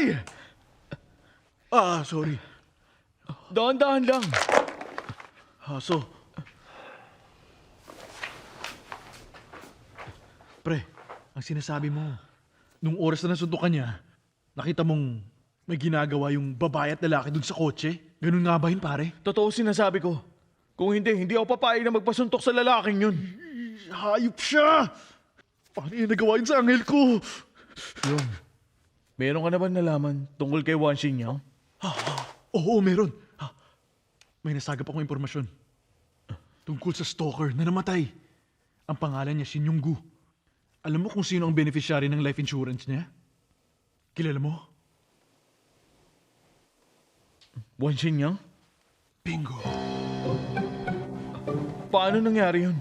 Tay! Sorry. Dahan-dahan lang. Haso. Pre, ang sinasabi mo, nung oras na nasuntukan niya, nakita mong may ginagawa yung babae at lalaki dun sa kotse? Ganun nga ba yun, pare? Totoo sinasabi ko. Kung hindi ako papayag na magpasuntok sa lalaking yun. Hayop siya! Paano yung nagawa yun sa anghel ko? Yung, meron ka na ba nalaman tungkol kay Wan Xingyang? Oo, meron. May nasagap akong impormasyon. Tungkol sa stalker na namatay. Ang pangalan niya, Shin Yong-gu. Alam mo kung sino ang beneficiary ng life insurance niya? Kilala mo? Wan Xingyang? Bingo. Paano nangyari yun?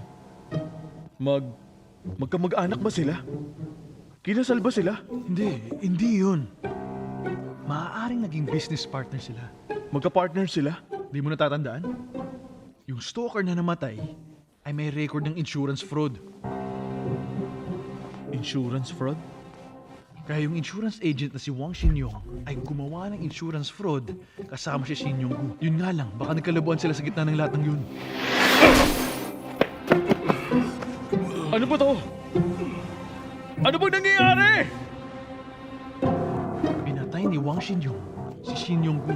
Magkamag-anak ba sila? Kinasal ba sila? Hindi yun. Maaaring naging business partner sila. Magka-partner sila? Di mo natatandaan? Yung stalker na namatay ay may record ng insurance fraud. Insurance fraud? Kaya yung insurance agent na si Wang Xinyong ay gumawa ng insurance fraud kasama si Shin Yong-gu. Yun nga lang, baka nagkalabuan sila sa gitna ng lahat ng yun. Ano ba to? Ano bang nangyayari? Pinatay ni Wang Xinyong si Shin Yong-gu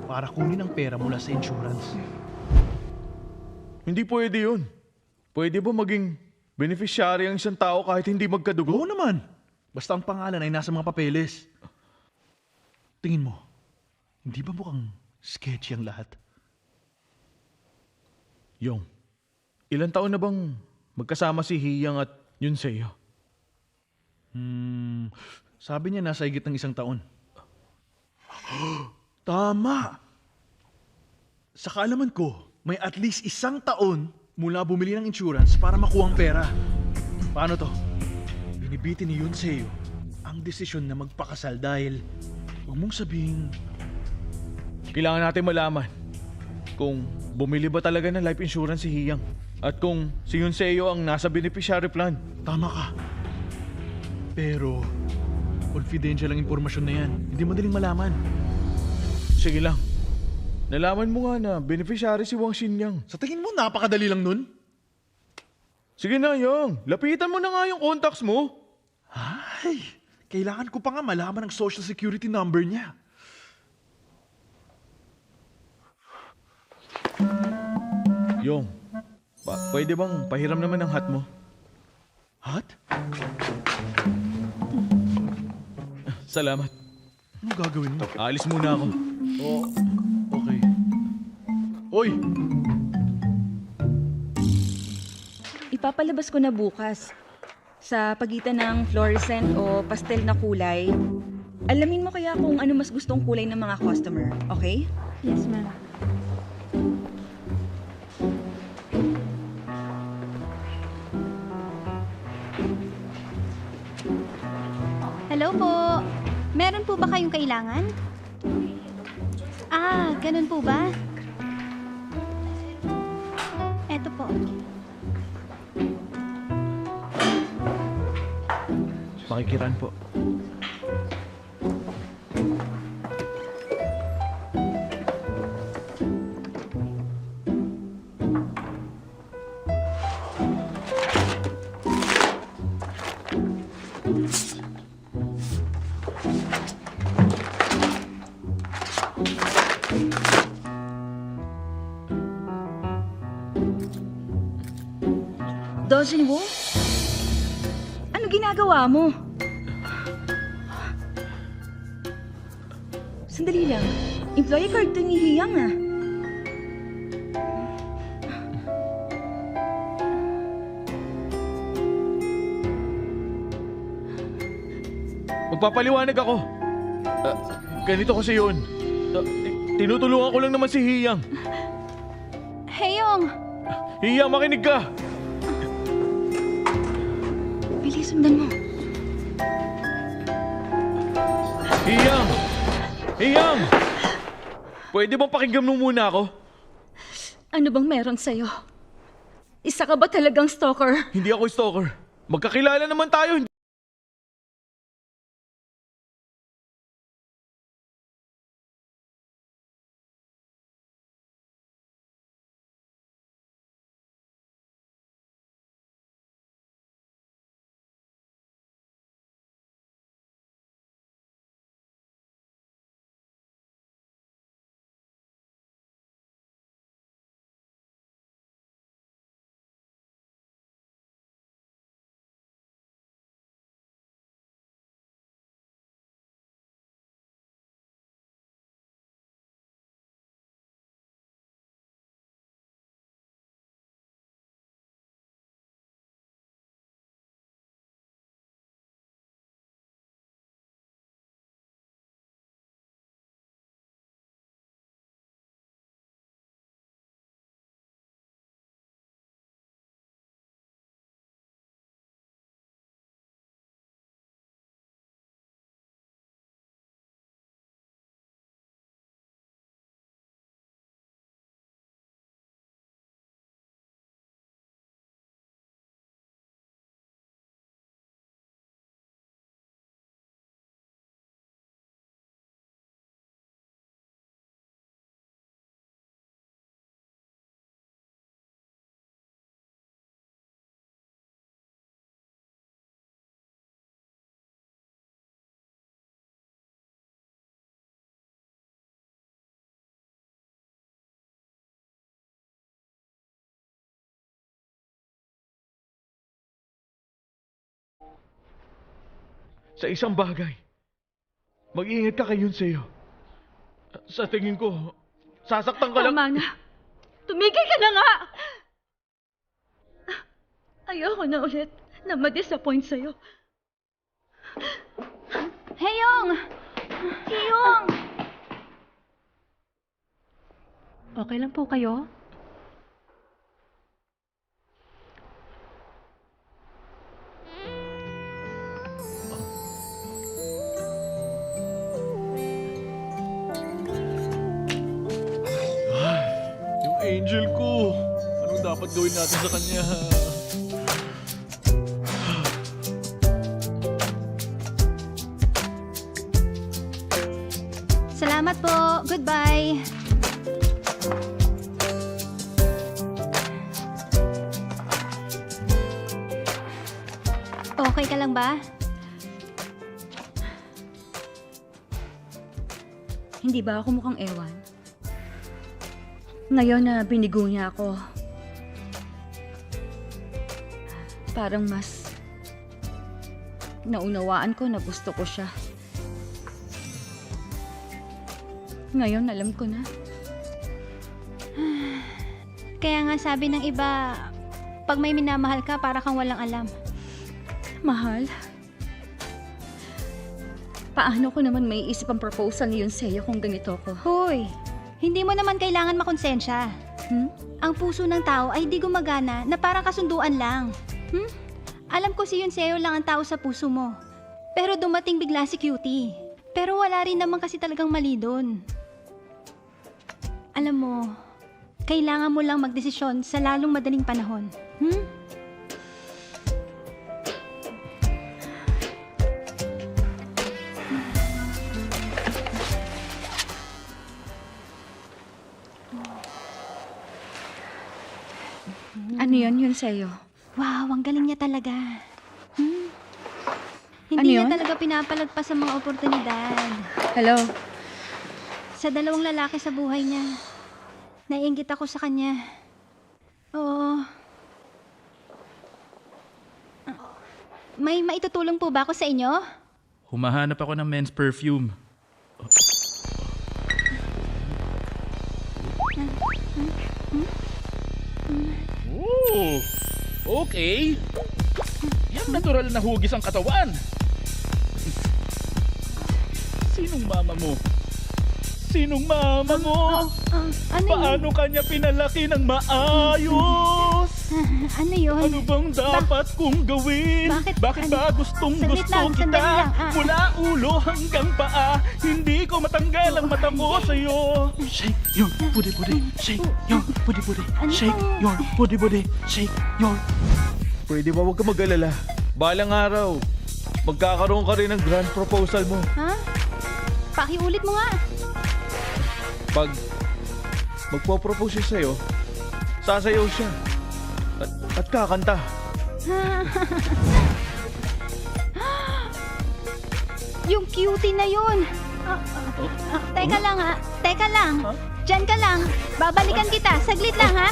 para kunin ang pera mula sa insurance. Hindi pwede yun. Pwede ba maging beneficiary ang isang tao kahit hindi magkadugo? Oo naman. Basta ang pangalan ay nasa mga papeles. Tingin mo, hindi ba mukhang sketchy ang lahat? Yong, ilang taon na bang magkasama si Hiyang at Yun Seo? Sabi niya nasa higit ng 1 taon. Tama! Sa kaalaman ko, may at least 1 taon mula bumili ng insurance para makuha ang pera. Paano to? Binibitin ni Yun Seo ang desisyon na magpakasal dahil huwag mong sabihin Kailangan natin malaman kung bumili ba talaga ng life insurance si Hiyang at kung si Yun Seo ang nasa beneficiary plan. tama ka. Pero confidential ang impormasyon na yan. Hindi madaling malaman. Sige lang. Nalaman mo nga na beneficiary si Wang Xingyang. Sa tingin mo, napakadali lang nun? Sige na, Yong. Lapitan mo na nga yung contacts mo. Ay, kailangan ko pa nga malaman ang social security number niya. Yong, pwede bang pahiram naman ang hat mo? Hat? Salamat. Ano gagawin mo? Alis muna ako. Oh, okay. Hoy! Ipapalabas ko na bukas. Sa pagitan ng fluorescent o pastel na kulay, alamin mo kaya kung ano mas gustong kulay ng mga customer, okay? Yes, ma'am. Hello po. Meron po ba kayong kailangan? Ganun po ba? Eto po. Pakikiran po. Dojin Woo? Ano ginagawa mo? Sandali lang. Employee card to ni Hiyang ah. Magpapaliwanag ako. Ganito kasi yun. Tinutulungan ko lang naman si Hiyang. Heyong! Hiyang, makinig ka! Bilis, sundan mo. Hiyang! Hiyang! Pwede bang pakinggan mo muna ako? Ano bang meron sa'yo? Isa ka ba talagang stalker? Hindi ako stalker. Magkakilala naman tayo. Sa isang bagay, mag-iingat ka kay Yunseo. Sa tingin ko, sasaktan ka lang. Tama na. Tumigil ka na nga! Ayoko na ulit na ma-disappoint sa'yo. Heyong! Heyong! Okay lang po kayo? Yung angel ko. Anong dapat gawin natin sa kanya? Salamat po. Goodbye. Okay ka lang ba? Hindi ba ako mukhang ewan? Ngayon na binigo niya ako, parang mas naunawaan ko na gusto ko siya. Ngayon alam ko na. Kaya nga sabi ng iba, pag may minamahal ka, para kang walang alam. Mahal? Paano ko naman may isip ang proposal ni Yunseo kung ganito ko? Hoy, hindi mo naman kailangan makonsensya. Ang puso ng tao ay di gumagana na para kasunduan lang. Alam ko si Yunseo lang ang tao sa puso mo. Pero dumating bigla si Cutie. Pero wala rin naman kasi talagang mali doon. Alam mo, kailangan mo lang magdesisyon sa lalong madaling panahon. Ano yun, Yunseo? Wow, ang galing niya talaga. Ano Hindi niya yun? talaga pinapalagpas ang mga oportunidad. Hello? Sa dalawang lalaki sa buhay niya, naiinggit ako sa kanya. Oo. May maitutulong po ba ako sa inyo? Humahanap ako ng men's perfume. Oh, okay. Yan natural na hugis ang katawan. Sinong mama mo? Sinong mama mo? Ano yun? Paano kanya pinalaki ng maayos? Ano yun? Ano bang dapat kong gawin? Bakit- ba gustong Sandali gusto lang, sandali kita? lang, Mula ulo hanggang paa, hindi ko matanggal ang mata mo sa'yo. Shake your booty booty, shake your booty booty, Ano shake bang- your booty booty, shake your... Pwede ba huwag ka mag-alala? Balang araw, magkakaroon ka rin ng grand proposal mo. Ha? Pakiulit mo nga. Pag magpo-propose siya sa'yo, sasayaw siya. At kakanta. Yung cutie na yun. Teka lang ha. Teka lang. Diyan ka lang. Babalikan kita. Saglit lang ha.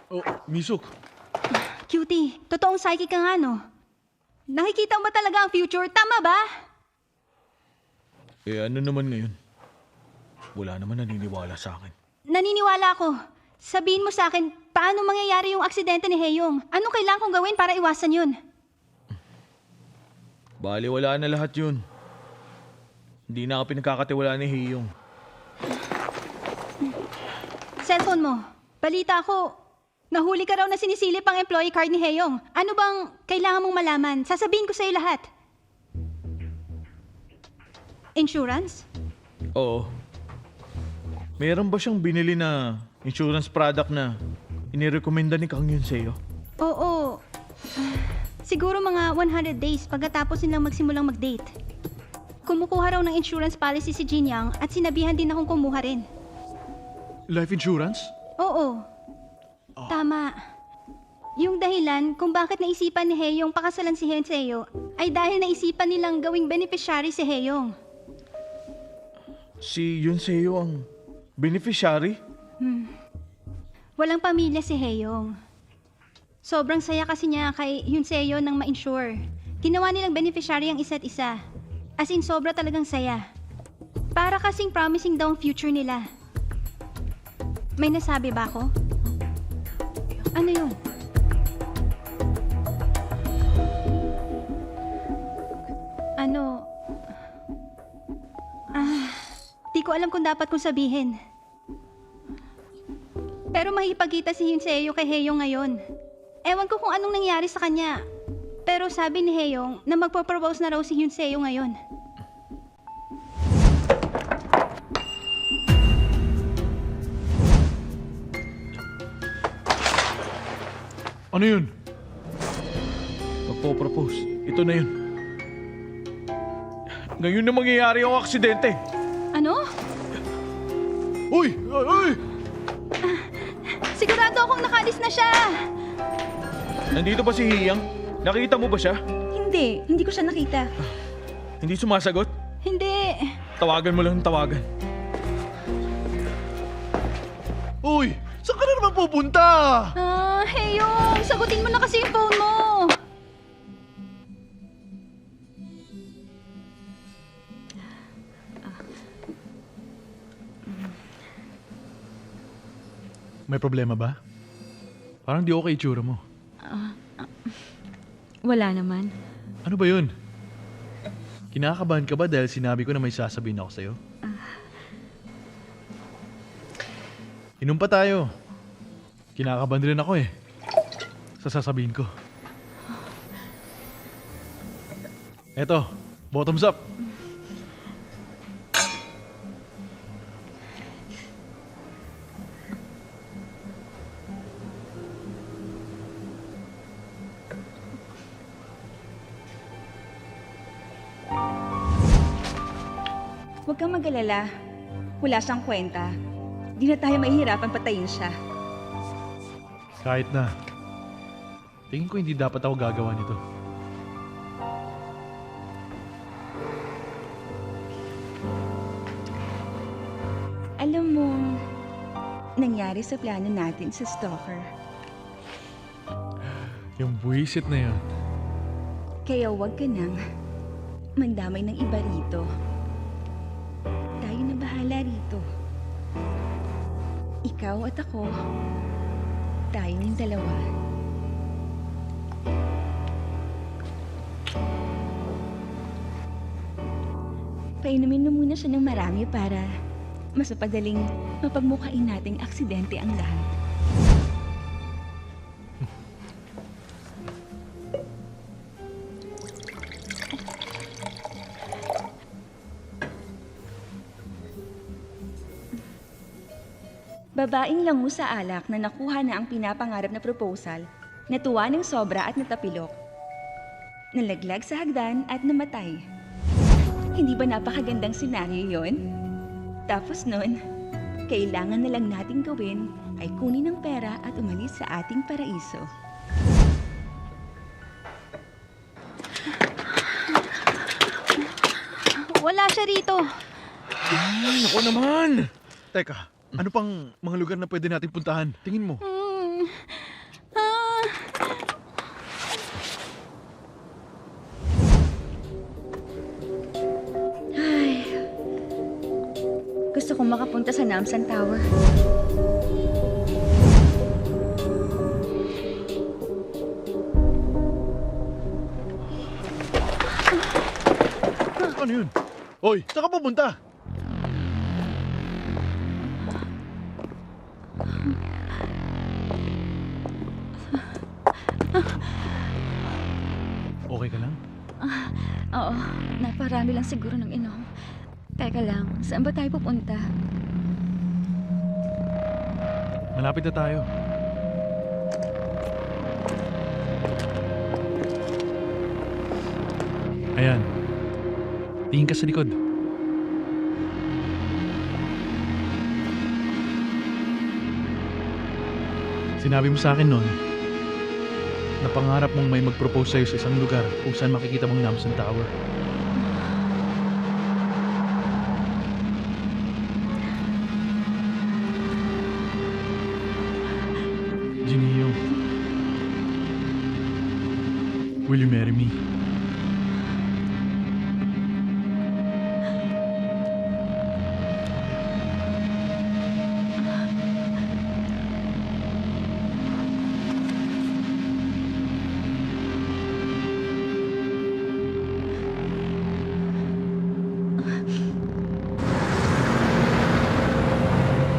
Oh, Misuk. Cutie, totoong psychic ka nga no? Nakikita mo ba talaga ang future? Tama ba? Eh ano naman ngayon? Wala naman naniniwala sa akin. Naniniwala ako. Sabihin mo sa akin, paano mangyayari yung aksidente ni Heyong? Anong kailangan kong gawin para iwasan yun? Bali wala na lahat yun. Hindi na ako pinagkakatiwalaan ni Hiyong. Cellphone mo. Balita ako, nahuli ka raw na sinisilip ang employee card ni Heyong. Ano bang kailangan mong malaman? Sasabihin ko sa'yo lahat. Insurance? Oo. Meron ba siyang binili na insurance product na inirekomenda ni Kang Yunseo? Oo. Siguro mga 100 days pagkatapos nilang magsimulang mag-date. Kumukuha raw ng insurance policy si Jin Yang at sinabihan din akong kumuha rin. Life insurance? Oo. Tama. Yung dahilan kung bakit naisipan ni Heyong pakasalan si Henseo ay dahil naisipan nilang gawing beneficiary si Heyong. Si Yunseo ang beneficiary? Walang pamilya si Heyong. Sobrang saya kasi niya kay Hyunseo nang ma-insure. Ginawa nilang beneficiary ang isa't isa. As in, sobra talagang saya. Para kasing promising daw ang future nila. May nasabi ba ako? Ano yun? Ano? Di ko alam kung dapat kong sabihin. Pero mahipagkita si Hyunseo kay Heyong ngayon. Ewan ko kung anong nangyari sa kanya. Pero sabi ni Heyong na magpo-propose na raw si Hyunseo ngayon. Ano yun? Magpo-propose. Ito na yun. Ngayon na mangyayari ang aksidente. Ano? Uy! Uy! Uy! Sigurado akong nakalis na siya! Nandito ba si Hiyang? Nakita mo ba siya? Hindi ko siya nakita. Hindi sumasagot? Hindi. Tawagan mo lang ng tawagan. Uy! Saan ka na naman pupunta? Heyong, sagutin mo na kasi yung phone mo. May problema ba? Parang di okay itsura mo. Wala naman. Ano ba yun? Kinakabahan ka ba dahil sinabi ko na may sasabihin ako sa'yo? Inom pa tayo. Kinakabahan rin ako eh. Sa sasabihin ko. Eto, bottoms up. Huwag kang mag-alala. Wala siyang kwenta. Di na tayo mahihirapan patayin siya. Kahit na. Tingin ko hindi dapat ako gagawa nito. Alam mo, nangyari sa plano natin sa stalker. Yung buwisit na yun. Kaya huwag ka nang mandamay ng iba rito. Tayo na bahala rito. Ikaw at ako, tayong dalawa. Painumin mo muna siya ng marami para mas mapadaling mapagmukain nating aksidente ang lahat. Babaeng lango sa alak na nakuha na ang pinapangarap na proposal, natuwa ng sobra at natapilok. Nalaglag sa hagdan at namatay. Hindi ba napakagandang senaryo yon? Tapos nun, kailangan na lang nating gawin ay kunin ang pera at umalis sa ating paraiso. Wala siya rito. Ay, ako naman! Teka, ano pang mga lugar na pwede natin puntahan? Tingin mo. Gusto kong makapunta sa Namsan Tower. Ano yun? Hoy, saan ka pupunta? Okay ka lang? Oo, naparami lang siguro ng inom. Teka lang, saan ba tayo pupunta? Malapit na tayo. Ayan. Tingin ka sa likod. Sinabi mo sa akin noon na pangarap mong may mag-propose sa'yo sa isang lugar kung saan makikita mong Namsan Tower. Will you marry me?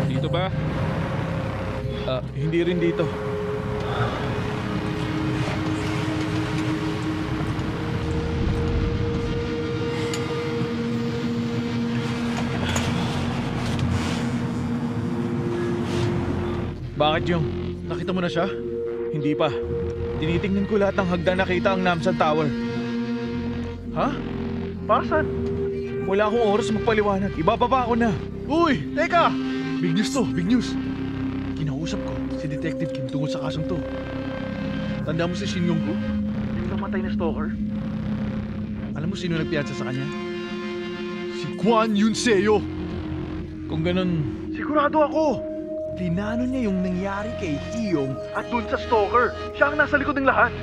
Dito ba? Hindi rin dito. Bakit yung? Nakita mo na siya? Hindi pa. Tinitingnan ko lahat ng hagdan nakita ang Namsan Tower. Ha? Para saan? Wala akong oras magpaliwanag. Ibababa ko na. Uy! Teka! Big news to, big news. Kinausap ko si Detective Kim tungkol sa kasong to. Tanda mo si Shin Yong-gu? Yung namatay na stalker? Alam mo sino nagpiyansa sa kanya? Si Kwon Yun-seo! Kung ganun, Sigurado ako! Plinano niya yung nangyari kay Hiyong at dun sa stalker. Siya ang nasa likod ng lahat.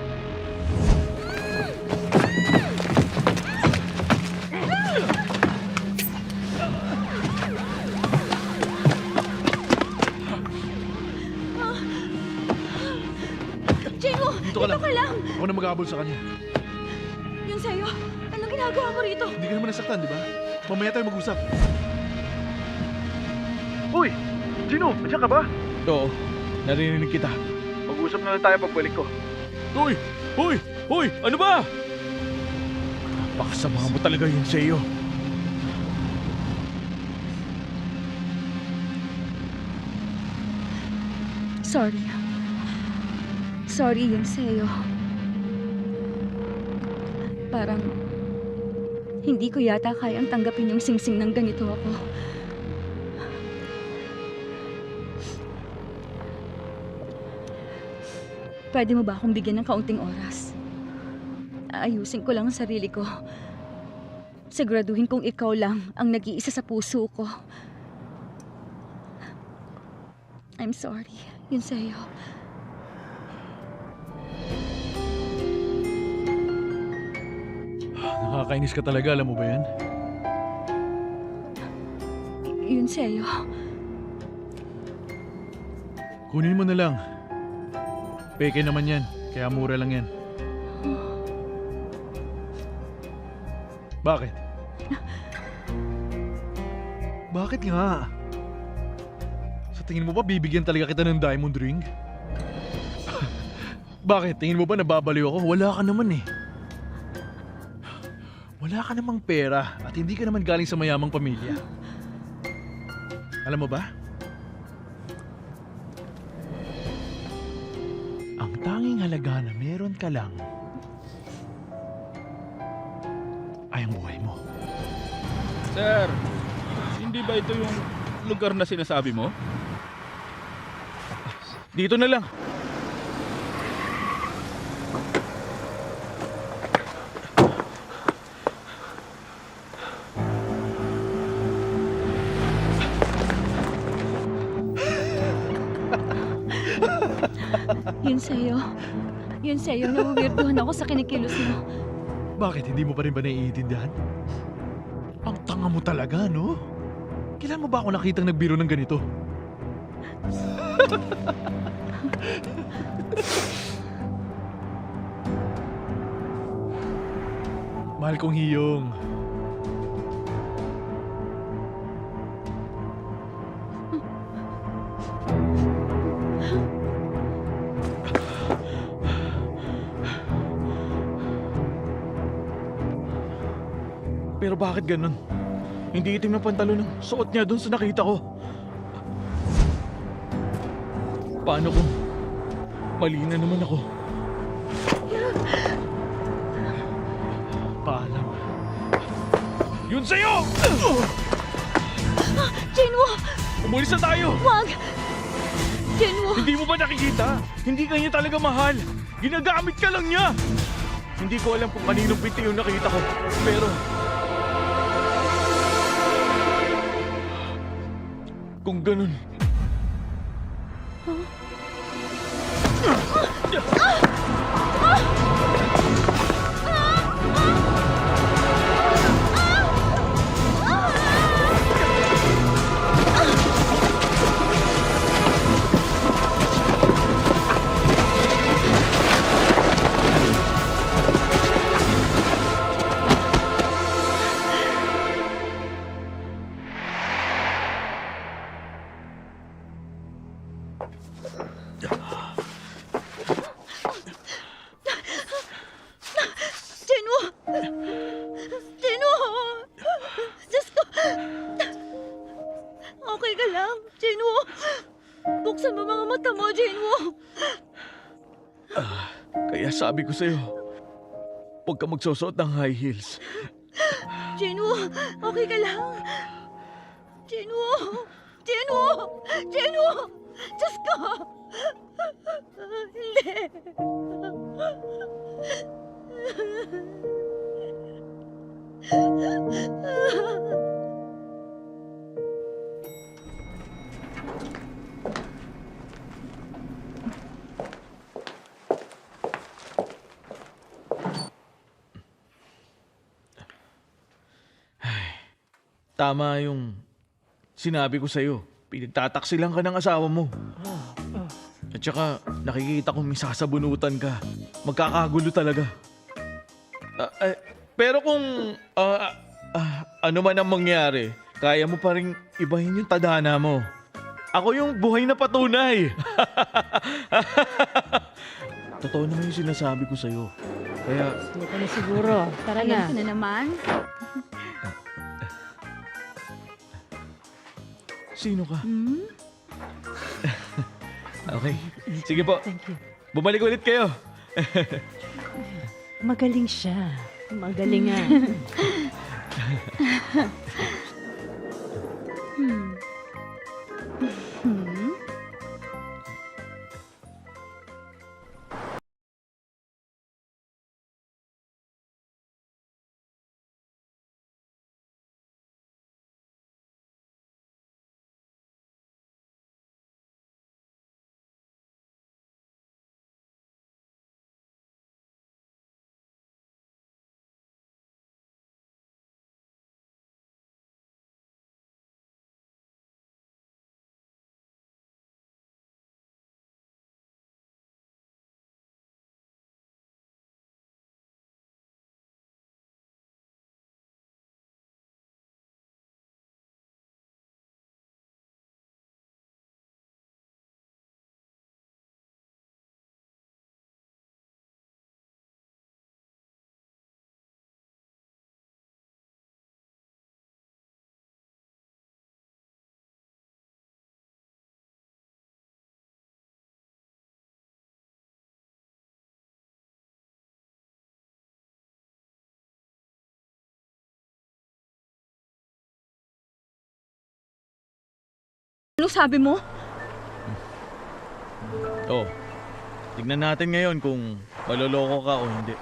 Jinwoo! Dito ka lang. Dito ka lang! Ako na mag-aabol sa kanya. Yun sa'yo. Anong ginagawa mo rito? Hindi ka naman nasaktan, di ba? Mamaya tayo mag-usap. Uy! Gino, nandiyan ka ba? oo, narinig kita. Mag-usap na lang tayo pagbalik ko. Hoy! Hoy! Hoy! Ano ba? Napakasama mo talaga yun sa iyo. Sorry. Sorry yun sa'yo. Parang hindi ko yata kayang tanggapin yung singsing ng ganito ako. Pwede mo ba akong bigyan ng kaunting oras? Aayusin ko lang ang sarili ko. Siguraduhin kong ikaw lang ang nag-iisa sa puso ko. I'm sorry. Yun sa'yo. Nakakainis ka talaga, alam mo ba yan? Yun sa'yo. Kunin mo na lang. Peke naman yan, kaya mura lang yan. Bakit? Bakit nga? Sa tingin mo ba bibigyan talaga kita ng diamond ring? Bakit? Tingin mo ba nababaliw ako? Wala ka naman eh. Wala ka namang pera at hindi ka naman galing sa mayamang pamilya. Alam mo ba? Ang tanging halaga na meron ka lang ay ang buhay mo. Sir, hindi ba ito yung lugar na sinasabi mo? Dito na lang. Yun sa'yo. Yun sa'yo. Nawiwirduhan ako sa kinikilos mo. Bakit? Hindi mo pa rin ba naiintindihan? Ang tanga mo talaga, no? Kailan mo ba ako nakitang nagbiro ng ganito? Mahal kong Hiyong. Pero bakit ganun? Hindi itim na pantalon ng suot niya doon sa nakita ko. Paano kung mali na naman ako? Paalam. Yun sa'yo! Jinwoo! Umalis na tayo! Wag! Jinwoo! Hindi mo ba nakikita? Hindi ka niya talaga mahal. Ginagamit ka lang niya. Hindi ko alam kung kaninong binti yung nakita ko. Pero kung ganun, Kaya sabi ko sa'yo, huwag ka magsusuot ng high heels. Jinwoo, okay ka lang? Jinwoo! Jinwoo! Jinwoo! Diyos ko! Hindi. Tama yung sinabi ko sa'yo. Pinagtataksilan ka ng asawa mo. At saka, nakikita kong may sasabunutan ka. Magkakagulo talaga. Pero kung ano man ang mangyari, kaya mo pa rin ibahin yung tadhana mo. Ako yung buhay na patunay. Totoo naman yung sinasabi ko sa'yo. Kaya, Hindi ka na siguro. Tara Ayan na. ka na naman. sino ka? Hmm? Okay. Sige po. Thank you. Bumalik ulit kayo. Magaling siya. Magaling nga. Ano sabi mo? Oh, tignan natin ngayon kung maloloko ka o hindi.